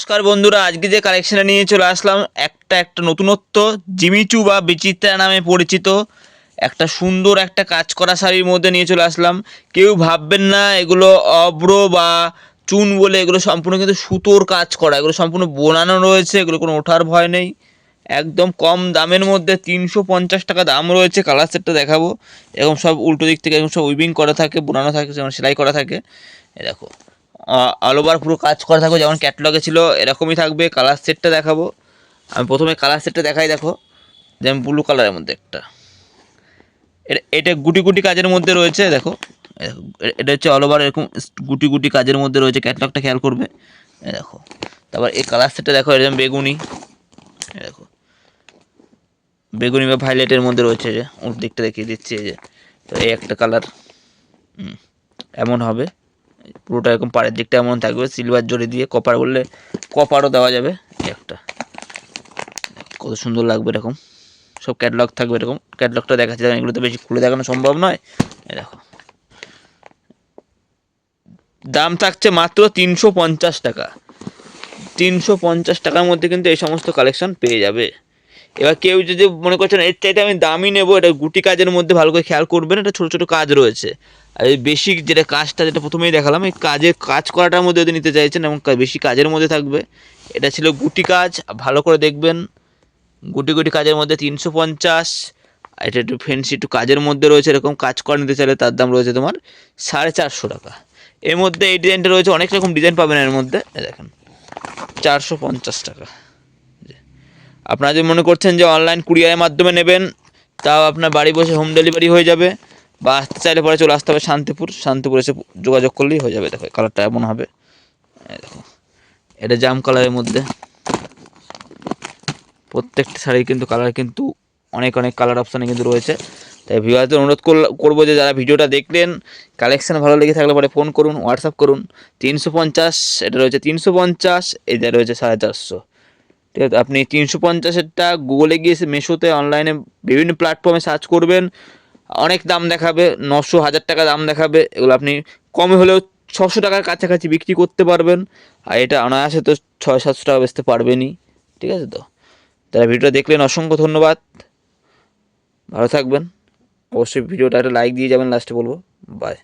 নমস্কার বন্ধুরা, আজকে যে কালেকশানে নিয়ে চলে আসলাম একটা নতুনত্ব জিমিচু বা বিচিত্রা নামে পরিচিত একটা সুন্দর একটা কাজ করা শাড়ির মধ্যে নিয়ে চলে আসলাম। কেউ ভাববেন না এগুলো অব্র বা চুন বলে, এগুলো সম্পূর্ণ কিন্তু সুতোর কাজ করা, এগুলো সম্পূর্ণ বোনানো রয়েছে, এগুলো কোনো ওঠার ভয় নেই। একদম কম দামের মধ্যে 350 টাকা দাম রয়েছে। কালার সেটটা দেখাবো। এরকম সব উল্টো দিক থেকে এরকম সব উইভিং করা থাকে, বোনানো থাকে, যেমন সেলাই করা থাকে। এ দেখো, অল ওভার পুরো কাজ করা থাকবে, যেমন ক্যাটলগে ছিল এরকমই থাকবে। কালার সেটটা দেখাবো। আমি প্রথমে কালার সেটটা দেখাই। দেখো, যেমন ব্লু কালারের মধ্যে একটা, এটা গুটি গুটি কাজের মধ্যে রয়েছে। দেখো, এটা হচ্ছে অল ওভার এরকম গুটি গুটি কাজের মধ্যে রয়েছে। ক্যাটলগটা খেয়াল করবে। দেখো, তারপর এই কালার সেটটা দেখো, এরকম বেগুনি, দেখো বেগুনি বা ভাইলেটের মধ্যে রয়েছে। যে ওর দিকটা দেখিয়ে দিচ্ছি, এই যে তো এই একটা কালার এমন হবে। পুরোটা এরকম পাড়ের দিকটা এমন থাকবে, সিলভার জড়ি দিয়ে, কপার বললে কপারও দেওয়া যাবে। একটা কত সুন্দর লাগবে, এরকম সব ক্যাটলগ থাকবে। এরকম ক্যাটলগটা দেখাচ্ছে, এগুলো তো বেশি খুলে দেখানো সম্ভব নয়। এই দেখো, দাম থাকছে মাত্র 350 টাকা। 350 টাকার মধ্যে কিন্তু এই সমস্ত কালেকশন পেয়ে যাবে। এবার কেউ যদি মনে করছেন এর চাইতে আমি দামই নেবো, এটা গুটি কাজের মধ্যে ভালো করে খেয়াল করবেন, এটা ছোটো ছোটো কাজ রয়েছে। আর এই বেশি যেটা কাজটা, যেটা প্রথমেই দেখালাম, এই কাজ করাটার মধ্যে যদি নিতে চাইছেন এবং বেশি কাজের মধ্যে থাকবে, এটা ছিল গুটি কাজ। ভালো করে দেখবেন, গুটি গুটি কাজের মধ্যে 350। এটা একটু ফেন্সি, একটু কাজের মধ্যে রয়েছে, এরকম কাজ করে নিতে চাইলে তার দাম রয়েছে তোমার 450 টাকা। এর মধ্যে এই ডিজাইনটা রয়েছে, অনেক রকম ডিজাইন পাবেন এর মধ্যে। দেখেন, 450 টাকা। আপনারা যদি মনে করছেন যে অনলাইন কুরিয়ারের মাধ্যমে নেবেন, তাও আপনার বাড়ি বসে হোম ডেলিভারি হয়ে যাবে, বা আসতে চাইলে পরে চলে আসতে হবে শান্তিপুর এসে যোগাযোগ করলেই হয়ে যাবে। দেখো, কালারটা এমন হবে। দেখো, এটা জাম কালারের মধ্যে। প্রত্যেকটা শাড়ি কিন্তু কালার কিন্তু অনেক অনেক কালার অপশানে কিন্তু রয়েছে। তাই ভিউয়ারদের অনুরোধ করবো যে যারা ভিডিওটা দেখলেন, কালেকশান ভালো লেগে থাকলে পরে ফোন করুন, হোয়াটসঅ্যাপ করুন। 350, এটা রয়েছে 350, এটা রয়েছে 450। ঠিক আছে, আপনি 350-এরটা গুগলে গিয়ে মিশোতে, অনলাইনে বিভিন্ন প্ল্যাটফর্মে সার্চ করবেন, অনেক দাম দেখাবে, 900, 1000 টাকা দাম দেখাবে। এগুলো আপনি কমে হলেও 600 টাকার কাছাকাছি বিক্রি করতে পারবেন। আর এটা অনায়াসে তো 600-700 টাকা বেচতে পারবেনই। ঠিক আছে, তো যারা ভিডিওটা দেখলেন অসংখ্য ধন্যবাদ। ভালো থাকবেন। অবশ্যই ভিডিওটা একটা লাইক দিয়ে যাবেন, লাস্টে বলবো। বাই।